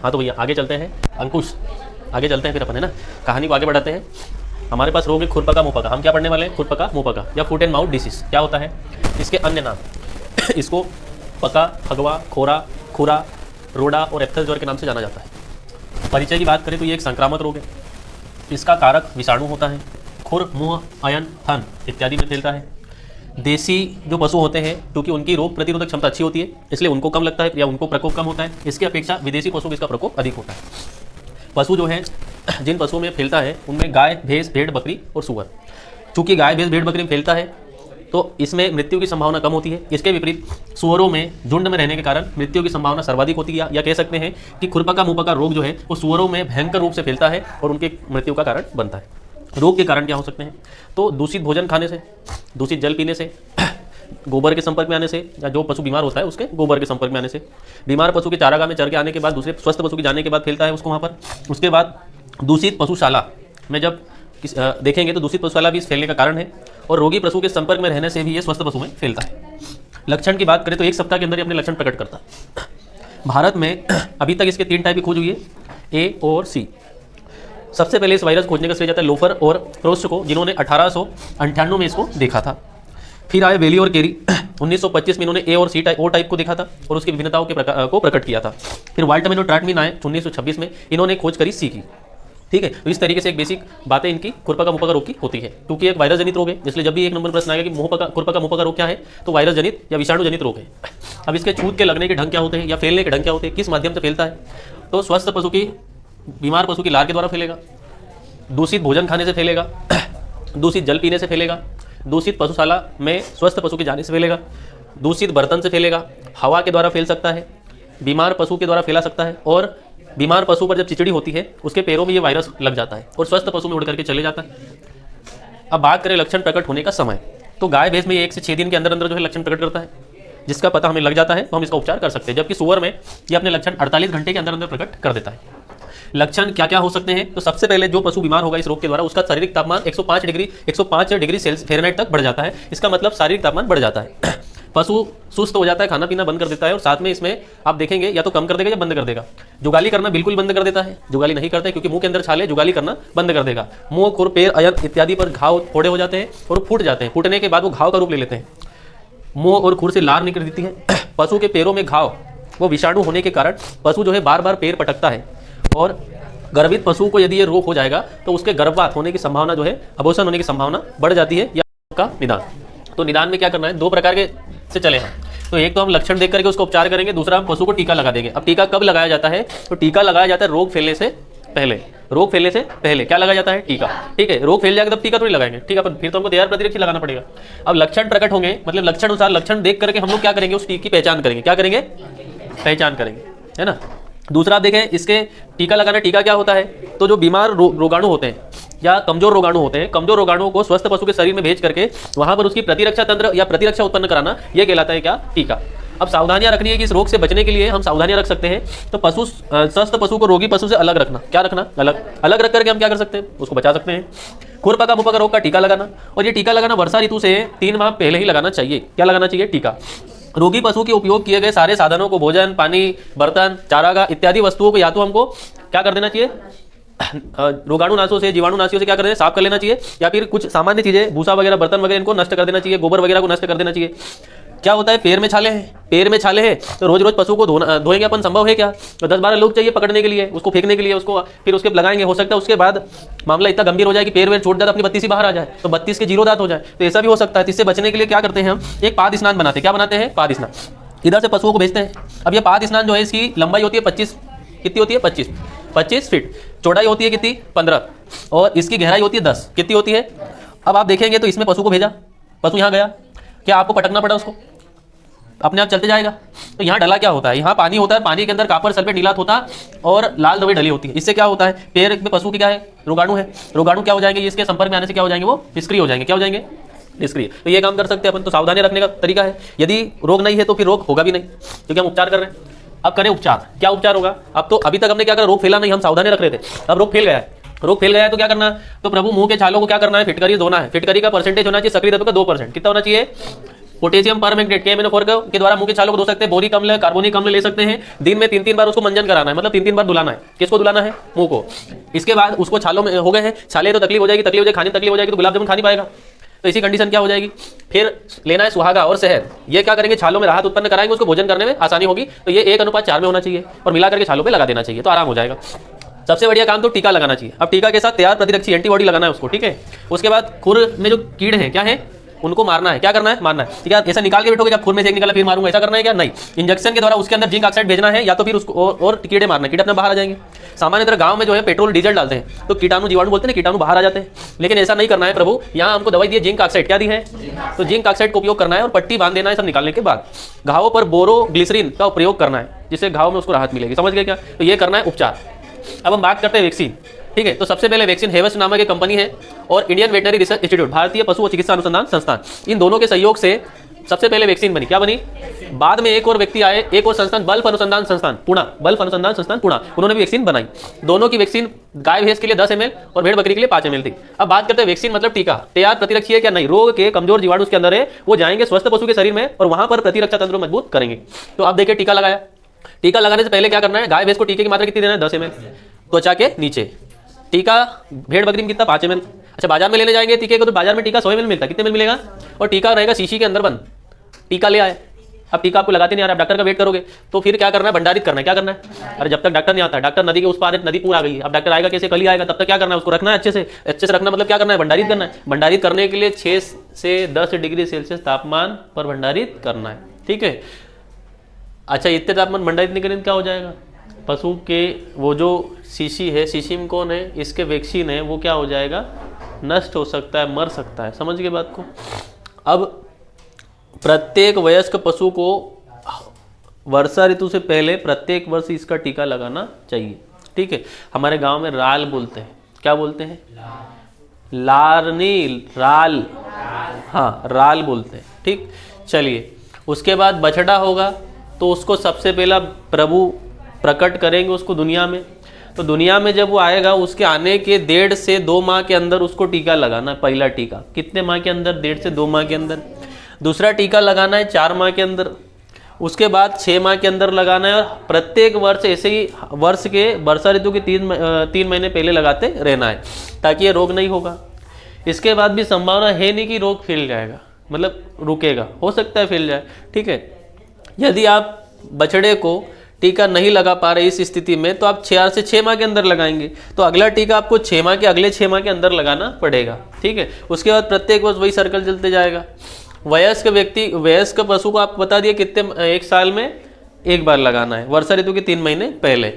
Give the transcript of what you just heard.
हाँ तो भैया आगे चलते हैं, अंकुश आगे चलते हैं फिर अपन, है ना, कहानी को आगे बढ़ाते हैं। हमारे पास रोग है खुरपका मुंहपका। हम क्या पढ़ने वाले हैं? खुरपका मुंहपका या फुट एंड माउथ डिसीज। क्या होता है इसके अन्य नाम? इसको पका, फगवा, खोरा, खुरा, रोडा और एप्थस ज्वर के नाम से जाना जाता है। परिचय की बात करें तो ये एक संक्रामक रोग है। इसका कारक विषाणु होता है। खुर, मुंह, अयन, थन इत्यादि में फैलता है। देसी जो पशु होते हैं क्योंकि उनकी रोग प्रतिरोधक क्षमता अच्छी होती है इसलिए उनको कम लगता है या उनको प्रकोप कम होता है। इसकी अपेक्षा विदेशी पशु में इसका प्रकोप अधिक होता है। पशु जो है जिन पशुओं में फैलता है उनमें गाय, भैंस, भेड़, बकरी और सुअर। चूंकि गाय, भैंस, भेड़, बकरी में फैलता है तो इसमें मृत्यु की संभावना कम होती है। इसके विपरीत सुअरों में झुंड में रहने के कारण मृत्यु की संभावना सर्वाधिक होती है। या कह सकते हैं कि खुरपका मुंहपका रोग जो है वो सुअरों में भयंकर रूप से फैलता है और उनकी मृत्यु का कारण बनता है। रोग के कारण क्या हो सकते हैं? तो दूषित भोजन खाने से, दूषित जल पीने से, गोबर के संपर्क में आने से, या जो पशु बीमार होता है उसके गोबर के संपर्क में आने से, बीमार पशु के चारागाह में चर के आने के बाद दूसरे स्वस्थ पशु के जाने के बाद फैलता है उसको वहाँ पर। उसके बाद दूषित पशुशाला में जब देखेंगे तो दूषित पशुशाला भी इस फैलने का कारण है। और रोगी पशु के संपर्क में रहने से भी ये स्वस्थ पशु में फैलता है। लक्षण की बात करें तो 1 सप्ताह के अंदर ये अपने लक्षण प्रकट करता है। भारत में अभी तक इसके 3 टाइप की खोज हुई है, ए और सी। सबसे पहले इस वायरस खोजने का श्रेय जाता है लोफर और प्रोस्ट को, जिन्होंने 1898 में इसको देखा था। फिर आए वेली और केरी, 1925 में इन्होंने ए और सी टाइप, ओ टाइप को देखा था और उसकी विभिन्नताओं के को प्रकट किया था। फिर वाल्टमैन और ट्राटमिन आए 1926 में, इन्होंने खोज करी सी की। ठीक है, तो इस तरीके से एक बेसिक बातें इनकी खुरपका मुंहपका रोग की होती है। क्योंकि एक वायरस जनित रोग है इसलिए जब भी 1 नंबर प्रश्न आएगा कि खुरपका मुंहपका रोग क्या है तो वायरस जनित या विषाणु जनित रोग है। अब इसके छूत के लगने के ढंग क्या होते हैं या फैलने के ढंग क्या होते हैं, किस माध्यम से फैलता है? तो स्वस्थ पशु की, बीमार पशु की लार के द्वारा फैलेगा, दूषित भोजन खाने से फैलेगा, दूषित जल पीने से फैलेगा, दूषित पशुशाला में स्वस्थ पशु के जाने से फैलेगा, दूषित बर्तन से फैलेगा, हवा के द्वारा फैल सकता है, बीमार पशु के द्वारा फैला सकता है। और बीमार पशु पर जब चिचड़ी होती है उसके पैरों में ये वायरस लग जाता है और स्वस्थ पशु में उड़ करके चले जाता है। अब बात करें लक्षण प्रकट होने का समय, तो गाय भैंस में 1 से 6 दिन के अंदर अंदर जो है लक्षण प्रकट करता है, जिसका पता हमें लग जाता है तो हम इसका उपचार कर सकते हैं। जबकि सुअर में ये अपने लक्षण 48 घंटे के अंदर अंदर प्रकट कर देता है। लक्षण क्या क्या हो सकते हैं? तो सबसे पहले जो पशु बीमार होगा इस रोग के द्वारा उसका शारीरिक तापमान 105 डिग्री फ़ारेनहाइट तक बढ़ जाता है। इसका मतलब शारीरिक तापमान बढ़ जाता है। पशु सुस्त हो जाता है, खाना पीना बंद कर देता है और साथ में इसमें आप देखेंगे या तो कम कर देगा या बंद कर देगा। जुगाली करना बिल्कुल बंद कर देता है, जुगाली नहीं करता है क्योंकि मुंह के अंदर छाल है, जुगाली करना बंद कर देगा। मुंह, खुर, पैर, अयन इत्यादि पर घाव फोड़े हो जाते हैं और फूट जाते हैं। फूटने के बाद वो घाव का रूप ले लेते हैं। मुंह और खुर से लार निकल देती है। पशु के पैरों में घाव, वो विषाणु होने के कारण पशु जो है बार बार पैर पटकता है। और गर्भित पशु को यदि ये रोग हो जाएगा तो उसके गर्भपात होने की संभावना जो है, अबॉर्शन होने की संभावना बढ़ जाती है। या का निदान, तो निदान में क्या करना है? 2 प्रकार के से चले हम। तो एक तो हम लक्षण देख करके उसका उपचार करेंगे, दूसरा हम पशु को टीका लगा देंगे। अब टीका कब लगाया जाता है? तो टीका लगाया जाता है रोग फैलने से पहले। रोग फैलने से पहले क्या लगाया जाता है? टीका। ठीक है, रोग फैल जाएगा तब टीका थोड़ी लगाएंगे। ठीक है, फिर तो हमको तैयार प्रतिरक्षी लगाना पड़ेगा। अब लक्षण प्रकट होंगे, मतलब लक्षण अनुसार लक्षण देख करके हम लोग क्या करेंगे? उस टीके की पहचान करेंगे। क्या करेंगे? पहचान करेंगे, है ना। दूसरा आप देखें, इसके टीका लगाना, टीका क्या होता है? तो जो बीमार रोगाणु होते हैं या कमजोर रोगाणु होते हैं, कमजोर रोगाणुओं को स्वस्थ पशु के शरीर में भेज करके वहां पर उसकी प्रतिरक्षा तंत्र या प्रतिरक्षा उत्पन्न कराना, यह कहलाता है क्या? टीका। अब सावधानियां रखनी है कि इस रोग से बचने के लिए हम सावधानियां रख सकते हैं। तो पशु, स्वस्थ पशु को रोगी पशु से अलग रखना। क्या रखना? अलग। अलग रख करके हम क्या कर सकते हैं? उसको बचा सकते हैं। खुरपका मुंहपका रोग का टीका लगाना, और ये टीका लगाना वर्षा ऋतु से 3 माह पहले ही लगाना चाहिए। क्या लगाना चाहिए? टीका। रोगी पशु के उपयोग किए गए सारे साधनों को, भोजन, पानी, बर्तन, चारागाह इत्यादि वस्तुओं को या तो हमको क्या कर देना चाहिए? रोगाणुनाशों से, जीवाणुनाशियों से क्या कर देना? साफ कर लेना चाहिए। या फिर कुछ सामान्य चीजें, भूसा वगैरह, बर्तन वगैरह, इनको नष्ट कर देना चाहिए। गोबर वगैरह को नष्ट कर देना चाहिए। क्या होता है? पैर में छाले हैं, पैर में छाले हैं तो रोज रोज पशु को धोएंगे अपन, संभव है क्या? तो 10-12 लोग चाहिए पकड़ने के लिए, उसको फेंकने के लिए, उसको फिर उसके लगाएंगे। हो सकता है उसके बाद मामला इतना गंभीर हो जाए कि पैर वेर छोड़ जाए, अपनी 32 ही बाहर आ जाए, तो 32 के 0 दांत हो जाए, तो ऐसा भी हो सकता है। इससे बचने के लिए क्या करते हैं हम? एक पाद स्नान बनाते हैं। क्या बनाते हैं? पाद स्नान। इधर से पशुओं को भेजते हैं। अब ये पाद स्नान जो है, इसकी लंबाई होती है 25, कितनी होती है? 25 फीट। चौड़ाई होती है कितनी? 15, और इसकी गहराई होती है 10। कितनी होती है? अब आप देखेंगे तो इसमें पशु को भेजा, पशु यहाँ गया, क्या आपको पटकना पड़ा उसको? अपने आप चलते जाएगा। तो यहाँ डला क्या होता है? यहाँ पानी होता है, पानी के अंदर कापर सल्फेट नीलात होता है और लाल दवाई डली होती है। इससे क्या होता है? पैर में पशु की क्या है? रोगाणु है। रोगाणु क्या हो जाएंगे? इसके संपर्क में आने से क्या हो जाएंगे? वो निष्क्रिय हो जाएंगे। क्या हो जाएंगे? निष्क्रिय। तो ये काम कर सकते हैं अपन। तो सावधानी रखने का तरीका है। यदि रोग नहीं है तो फिर रोग होगा भी नहीं, क्योंकि हम उपचार कर रहे हैं। अब करें उपचार। क्या उपचार होगा? अब तो अभी तक हमने क्या करा? रोग फैला नहीं, हम सावधानी रख रहे थे। अब रोग फैल गया है, रोग फैल गया है तो क्या करना? तो प्रभु मुंह के छालों को क्या करना है? फिटकरी धोना है। फिटकरी का परसेंटेज होना चाहिए सक्रिय तत्व का 2%। कितना होना चाहिए? पोटेशियम परमैंगनेट KMnO4 के द्वारा मुंह की छालों को धो सकते हैं। बोरिक अम्ल, कार्बोनिक अम्ल ले सकते हैं। दिन में 3-3 बार उसको मंजन कराना है, मतलब 3-3 बार धुलाना है। किसको धुलाना है? मुंह को। इसके बाद उसको छालों में हो गए हैं, छाले तो तकलीफ हो जाएगी, खाने तकलीफ हो जाएगी तो गुलाब जामुन खा नहीं पाएगा। तो इसी कंडीशन क्या हो जाएगी? फिर लेना है सुहागा और शहद। ये क्या करेंगे? छालों में राहत उत्पन्न कराएंगे, उसको भोजन करने में आसानी होगी। तो ये 1:4 में होना चाहिए और मिला करके छालों पे लगा देना चाहिए, तो आराम हो जाएगा। सबसे बढ़िया काम तो टीका लगाना चाहिए। अब टीका के साथ तैयार प्रतिरक्षी एंटीबॉडी लगाना है उसको, ठीक है। उसके बाद खुर में जो कीड़े हैं क्या है, उनको मारना है। क्या करना है? मारना है, ठीक है। ऐसा निकाल के बैठोगे, जब खुर में से एक निकाला फिर मारूंगा, ऐसा करना है क्या? नहीं। इंजेक्शन के द्वारा उसके अंदर जिंक ऑक्साइड भेजना है, या तो फिर उसको और कीड़े मारना है, कीड़े अपना बाहर आ जाएंगे। सामान्य तरह गांव में जो है पेट्रोल डीजल डालते हैं तो कीटाणु जीवाणु बोलते हैं, कीटाणु बाहर आ जाते हैं। लेकिन ऐसा नहीं करना है प्रभु। यहाँ हमको दवाई दी जिंक ऑक्साइड, क्या दी है? तो जिंक ऑक्साइड का उपयोग करना है और पट्टी बांध देना है सब निकालने के बाद। घावों पर बोरोग्लिसरीन का प्रयोग करना है, जिससे घाव में उसको राहत मिलेगी। समझ गए क्या? तो ये करना है उपचार। अब हम बात करते हैं वैक्सीन, ठीक है। तो सबसे पहले वैक्सीन हेवस नामक एक कंपनी है और इंडियन वेटनरी रिसर्च इंस्टीट्यूट, भारतीय पशु और चिकित्सा अनुसंधान संस्थान, इन दोनों के सहयोग से सबसे पहले वैक्सीन बनी। क्या बनी? बाद में एक और व्यक्ति आए, एक और संस्थान, बल्फ अनुसंधान संस्थान पुणे, बल्फ अनुसंधान संस्थान पुणे, उन्होंने भी वैक्सीन बनाई। दोनों की वैक्सीन गाय भैंस के लिए 10 ml और भेड़ बकरी के लिए 5 ml थी। अब बात करते हैं वैक्सीन मतलब टीका तैयार प्रतिरक्षी है क्या? नहीं। रोग के कमजोर जीवाणु उसके अंदर है, वो जाएंगे स्वस्थ पशु के शरीर में और वहां पर प्रतिरक्षा तंत्र मजबूत करेंगे। तो आप देखिए टीका लगाया, टीका लगाने से पहले क्या करना है? गाय भैंस को टीके की मात्रा कितनी देना है? 10 ml त्वचा के नीचे। टीका भेड़ बकरी में कितना? 5 ml। अच्छा, बाजार में लेने जाएंगे टीके को तो बाजार में टीका 100 ml मिलता है, कितने ml मिलेगा? और टीका रहेगा शीशी के अंदर बंद। टीका ले आए, अब टीका आपको लगाते नहीं आ रहा, डॉक्टर का वेट करोगे तो फिर क्या करना है? भंडारित करना है। क्या करना है? अरे जब तक डॉक्टर नहीं आता, डॉक्टर नदी के उस पार, नदी पूरा आ गई, अब डॉक्टर आएगा कैसे? कल ही आएगा, तब तक क्या करना है? उसको रखना है अच्छे से रखना, मतलब क्या करना है? भंडारित करना है। भंडारित करने के लिए 6 से 10 डिग्री सेल्सियस तापमान पर भंडारित करना है, ठीक है। अच्छा, इतने तापमान भंडारित नहीं करेंगे क्या हो जाएगा? पशु के वो जो शीशी है, शीशी में कौन है? इसके वैक्सीन है, वो क्या हो जाएगा? नष्ट हो सकता है, मर सकता है। समझ गए बात को? अब प्रत्येक वयस्क पशु को वर्षा ऋतु से पहले प्रत्येक वर्ष इसका टीका लगाना चाहिए, ठीक है। हमारे गांव में राल बोलते हैं। क्या बोलते हैं? लारनी, राल, हाँ राल बोलते हैं, ठीक। चलिए, उसके बाद बछड़ा होगा तो उसको सबसे पहला प्रभु प्रकट करेंगे उसको दुनिया में। तो दुनिया में जब वो आएगा, उसके आने के 1.5 से 2 माह के अंदर उसको टीका लगाना है। पहला टीका कितने माह के अंदर? 1.5 से 2 माह के अंदर। दूसरा टीका लगाना है 4 माह के अंदर। उसके बाद 6 माह के अंदर लगाना है। और प्रत्येक वर्ष ऐसे ही वर्ष के वर्षा ऋतु के 3 महीने पहले लगाते रहना है, ताकि ये रोग नहीं होगा। इसके बाद भी संभावना है नहीं कि रोग फैल जाएगा, मतलब रुकेगा, हो सकता है फैल जाए, ठीक है। यदि आप बछड़े को टीका नहीं लगा पा रहे इस स्थिति में, तो आप 4 से 6 माह के अंदर लगाएंगे, तो अगला टीका आपको 6 माह के अगले 6 माह के अंदर लगाना पड़ेगा, ठीक है। उसके बाद प्रत्येक वर्ष वही सर्कल चलते जाएगा। वयस्क पशु को आप बता दिए कितने, 1 साल में 1 बार लगाना है, वर्षा ऋतु के 3 महीने पहले।